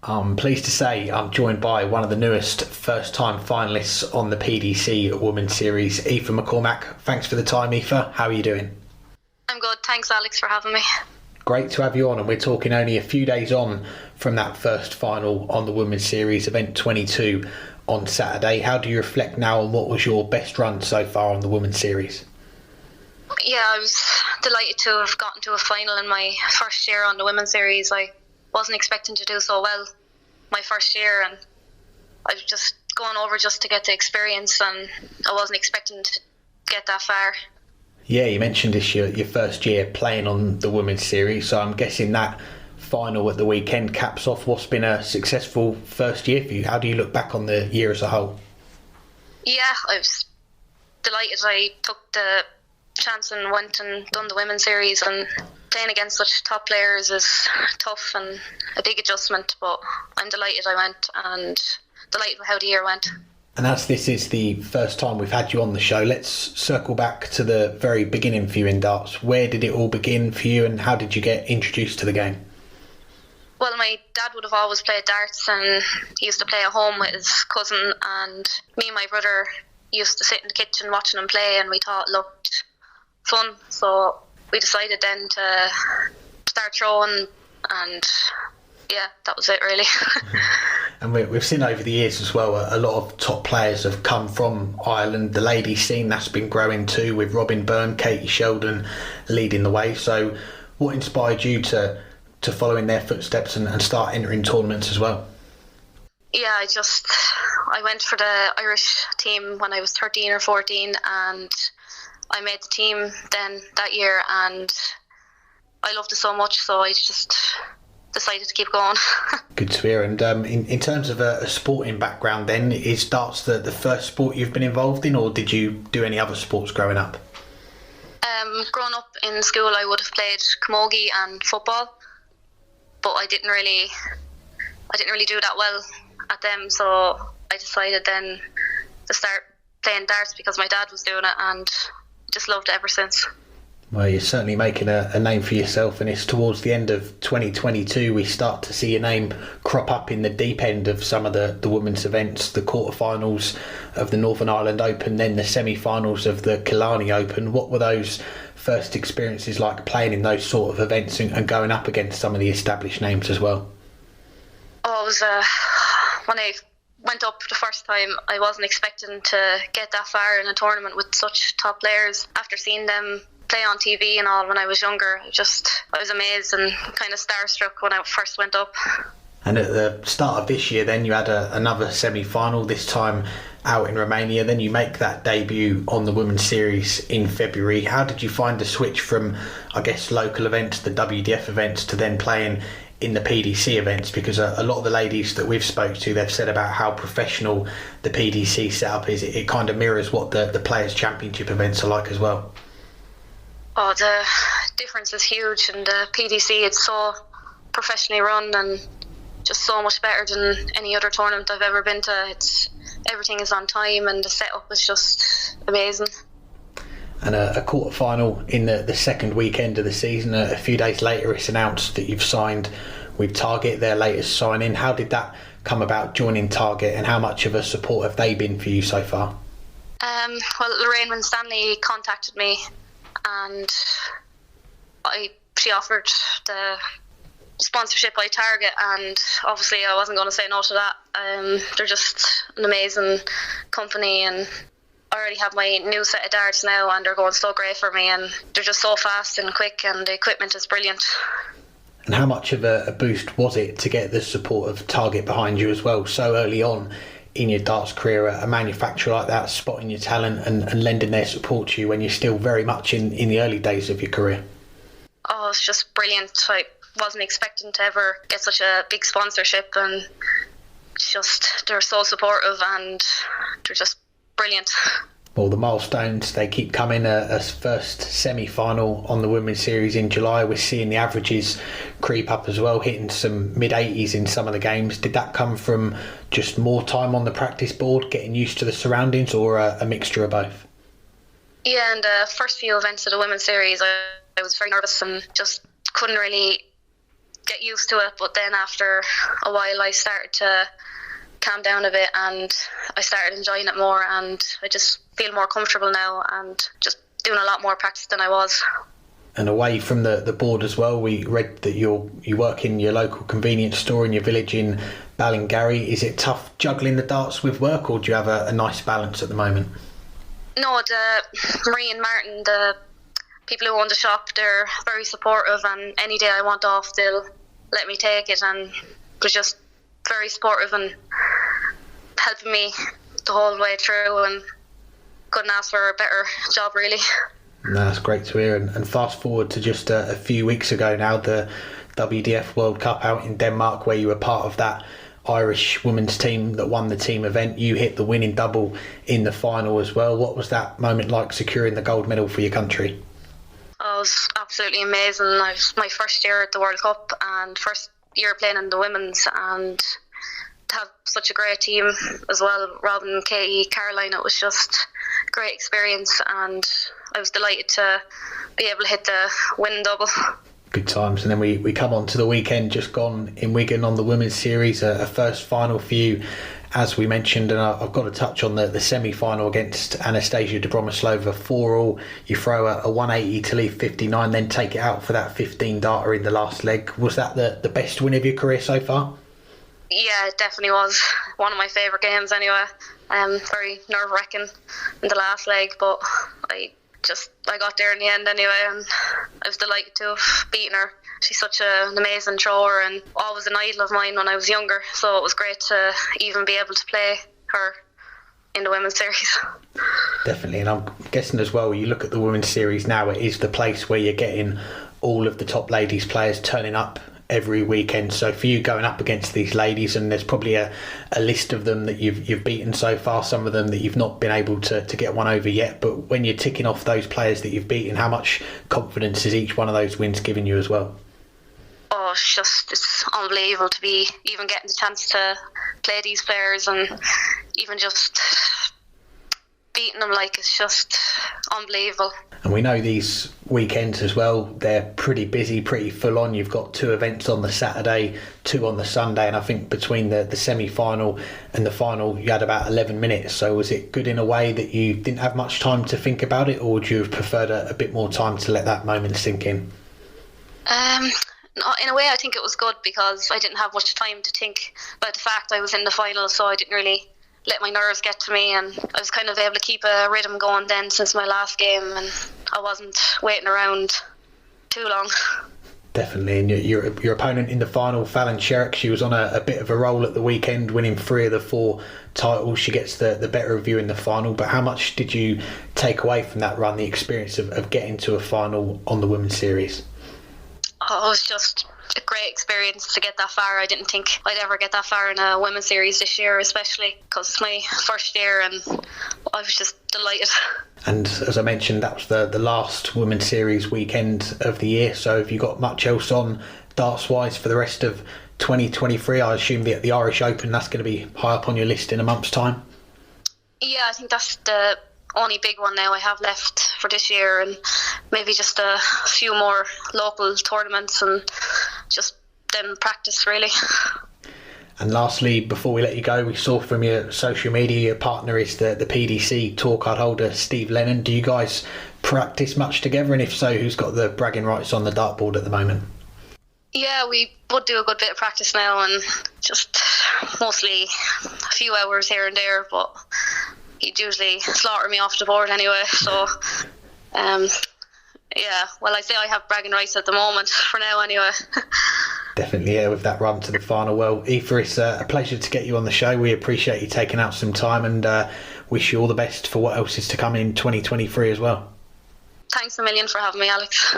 I'm pleased to say I'm joined by one of the newest first-time finalists on the PDC Women's Series, Aoife McCormack. Thanks for the time, Aoife. How are you doing? I'm good. Thanks, Alex, for having me. Great to have you on, and we're talking only a few days on from that first final on the Women's Series, event 22 on Saturday. How do you reflect now on what was your best run so far on the Women's Series? Yeah, I was delighted to have gotten to a final in my first year on the Women's Series. I wasn't expecting to do so well my first year, and I was just going over just to get the experience, and I wasn't expecting to get that far. Yeah, you mentioned this your first year playing on the Women's Series, so I'm guessing that final at the weekend caps off what's been a successful first year for you. How do you look back on the year as a whole? Yeah, I was delighted I took the chance and went and done the Women's Series, and playing against such top players is tough and a big adjustment, but I'm delighted I went and delighted with how the year went. And as this is the first time we've had you on the show, let's circle back to the very beginning for you in darts. Where did it all begin for you, and how did you get introduced to the game? Well, my dad would have always played darts, and he used to play at home with his cousin, and me and my brother used to sit in the kitchen watching him play, and we thought it looked fun, so we decided then to start throwing, and yeah, that was it really. And we've seen over the years as well, a lot of top players have come from Ireland. The ladies scene, that's been growing too, with Robin Byrne, Katie Sheldon leading the way. So what inspired you to follow in their footsteps and start entering tournaments as well? Yeah, I went for the Irish team when I was 13 or 14, and I made the team then that year, and I loved it so much, so I just decided to keep going. Good to hear. And in terms of a sporting background then, is darts the first sport you've been involved in, or did you do any other sports growing up? Growing up in school, I would have played camogie and football, but I didn't really do that well at them, so I decided then to start playing darts because my dad was doing it, and just loved it ever since. Well, you're certainly making a name for yourself, and it's towards the end of 2022 we start to see your name crop up in the deep end of some of the women's events, the quarterfinals of the Northern Ireland Open, then the semi-finals of the Killarney Open. What were those first experiences like, playing in those sort of events and going up against some of the established names as well? Oh, it was when I went up the first time, I wasn't expecting to get that far in a tournament with such top players. After seeing them play on TV and all when I was younger, I was amazed and kind of starstruck when I first went up. And at the start of this year then you had another semi-final, this time out in Romania. Then you make that debut on the Women's Series in February. How did you find the switch from, I guess, local events, the WDF events, to then playing in the PDC events? Because a lot of the ladies that we've spoke to, they've said about how professional the PDC setup is. It kind of mirrors what the Players' Championship events are like as well. Oh, the difference is huge, and the PDC, it's so professionally run and just so much better than any other tournament I've ever been to. Everything is on time, and the setup is just amazing. And a quarter final in the second weekend of the season. A few days later it's announced that you've signed with Target, their latest signing. How did that come about, joining Target, and how much of a support have they been for you so far? Well, Lorraine Winstanley contacted me, and she offered the sponsorship by Target, and obviously I wasn't going to say no to that. They're just an amazing company, and I already have my new set of darts now, and they're going so great for me, and they're just so fast and quick, and the equipment is brilliant. And how much of a boost was it to get the support of Target behind you as well, so early on in your darts career, a manufacturer like that spotting your talent and lending their support to you when you're still very much in the early days of your career? Oh, it's just brilliant. I wasn't expecting to ever get such a big sponsorship, and they're so supportive, and they're just brilliant. Well, the Milestones, they keep coming. A first semi-final on the Women's Series in July. We're seeing the averages creep up as well, hitting some mid-80s in some of the games. Did that come from just more time on the practice board, getting used to the surroundings, or a mixture of both? Yeah, in the first few events of the Women's Series, I was very nervous and just couldn't really get used to it, but then after a while I started to calm down a bit and I started enjoying it more, and I just feel more comfortable now and just doing a lot more practice than I was. And away from the board as well, we read that you work in your local convenience store in your village in Ballingarry. Is it tough juggling the darts with work, or do you have a nice balance at the moment? No, Marie and Martin, the people who own the shop, they're very supportive, and any day I want off they'll let me take it, and they're just very supportive and helping me the whole way through, and couldn't ask for a better job really. No, that's great to hear. And fast forward to just a few weeks ago now, the WDF World Cup out in Denmark, where you were part of that Irish women's team that won the team event. You hit the winning double in the final as well. What was that moment like, securing the gold medal for your country? Oh, it was absolutely amazing. It was my first year at the World Cup and first year playing in the women's, and to have such a great team as well, Robin, Katie, Caroline, it was just a great experience, and I was delighted to be able to hit the winning double. Good times. And then we come on to the weekend just gone in Wigan on the women's series, a first final for you, as we mentioned, and I've got to touch on the semi-final against Anastasia Dobromoslova 4-all. You throw a 180 to leave 59, then take it out for that 15 darter in the last leg. Was that the best win of your career so far? Yeah, it definitely was. One of my favourite games anyway. Very nerve-wracking in the last leg, but I got there in the end anyway, and I was delighted to have beaten her. She's such an amazing thrower and always an idol of mine when I was younger, so it was great to even be able to play her in the women's series. Definitely, and I'm guessing as well, you look at the women's series now, it is the place where you're getting all of the top ladies players turning up every weekend. So for you going up against these ladies, and there's probably a list of them that you've beaten so far, some of them that you've not been able to get one over yet, but when you're ticking off those players that you've beaten, how much confidence is each one of those wins giving you as well? Oh, it's unbelievable to be even getting the chance to play these players and even just beating them, like, it's just unbelievable. And we know these weekends as well, they're pretty busy, pretty full on. You've got 2 events on the Saturday, 2 on the Sunday, and I think between the semi-final and the final you had about 11 minutes. So was it good in a way that you didn't have much time to think about it, or would you have preferred a bit more time to let that moment sink in? In a way I think it was good, because I didn't have much time to think about the fact I was in the final, so I didn't really let my nerves get to me, and I was kind of able to keep a rhythm going then since my last game, and I wasn't waiting around too long. Definitely, and your opponent in the final, Fallon Sherrick, she was on a bit of a roll at the weekend, winning 3 of the 4 titles. She gets the better of you in the final, but how much did you take away from that run, the experience of getting to a final on the women's series? Oh, it was just a great experience to get that far. I didn't think I'd ever get that far in a women's series this year, especially because it's my first year, and I was just delighted. And as I mentioned, that was the last women's series weekend of the year, so have you got much else on darts wise for the rest of 2023? I assume the Irish Open, that's going to be high up on your list in a month's time. Yeah, I think that's the only big one now I have left for this year, and maybe just a few more local tournaments and just then practice really. And lastly, before we let you go, we saw from your social media your partner is the PDC tour card holder Steve Lennon. Do you guys practice much together, and if so, who's got the bragging rights on the dartboard at the moment? Yeah, we would do a good bit of practice now, and just mostly a few hours here and there, but he'd usually slaughter me off the board anyway, so yeah, well, I say I have bragging rights at the moment, for now anyway. Definitely, yeah, with that run to the final. Well, Aoife, it's a pleasure to get you on the show. We appreciate you taking out some time, and wish you all the best for what else is to come in 2023 as well. Thanks a million for having me, Alex.